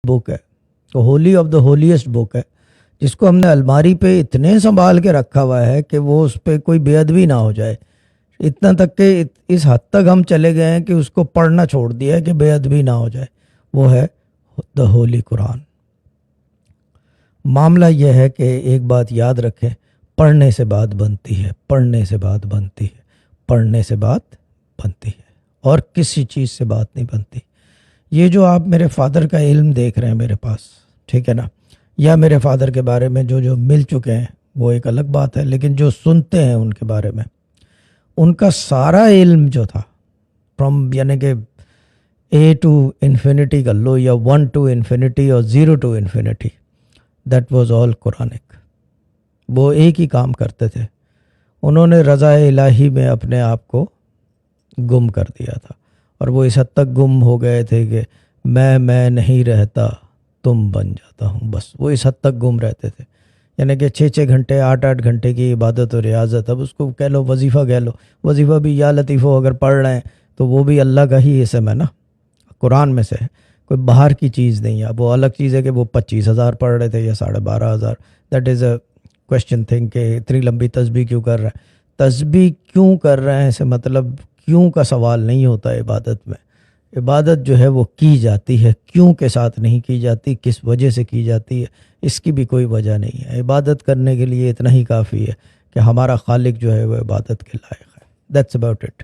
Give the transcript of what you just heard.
بک ہے، تو Holi of the holiest بک ہے، جس کو ہم نے الماری پہ اتنے سنبھال کے رکھا ہوا ہے کہ وہ اس پہ کوئی بے ادبی نہ ہو جائے، اتنا تک کہ اس حد تک ہم چلے گئے ہیں کہ اس کو پڑھنا چھوڑ دیا ہے کہ بے ادبی نہ ہو جائے، وہ ہے دا ہولی قرآن۔ معاملہ یہ ہے کہ ایک بات یاد رکھیں، پڑھنے سے بات بنتی ہے، پڑھنے سے بات بنتی ہے، پڑھنے سے بات بنتی ہے، اور کسی چیز سے بات نہیں بنتی۔ یہ جو آپ میرے فادر کا علم دیکھ رہے ہیں میرے پاس، ٹھیک ہے نا، یا میرے فادر کے بارے میں جو مل چکے ہیں وہ ایک الگ بات ہے، لیکن جو سنتے ہیں ان کے بارے میں، ان کا سارا علم جو تھا فرام، یعنی کہ اے ٹو انفینٹی کر لو، یا 1 ٹو انفینٹی اور 0 to infinity, that was all Quranic. وہ ایک ہی کام کرتے تھے، انہوں نے رضا الہی میں اپنے آپ کو گم کر دیا تھا، اور وہ اس حد تک گم ہو گئے تھے کہ میں نہیں رہتا تم بن جاتا ہوں، بس وہ اس حد تک گم رہتے تھے، یعنی کہ 6 گھنٹے 8 گھنٹے کی عبادت و ریاضت، اب اس کو کہہ لو وظیفہ کہہ لو، وظیفہ بھی یا لطیفہ اگر پڑھ رہے ہیں تو وہ بھی اللہ کا ہی اسم ہے نا، قرآن میں سے ہے، کوئی باہر کی چیز نہیں ہے۔ اب وہ الگ چیز ہے کہ وہ 25,000 پڑھ رہے تھے یا 12,500، that is a question thing کہ اتنی لمبی تسبیح کیوں کر رہے ہیں، تسبیح کیوں کر رہے ہیں سے مطلب کیوں کا سوال نہیں ہوتا عبادت میں۔ عبادت جو ہے وہ کی جاتی ہے، کیوں کے ساتھ نہیں کی جاتی، کس وجہ سے کی جاتی ہے، اس کی بھی کوئی وجہ نہیں ہے۔ عبادت کرنے کے لیے اتنا ہی کافی ہے کہ ہمارا خالق جو ہے وہ عبادت کے لائق ہے، دیٹس اباؤٹ اٹ۔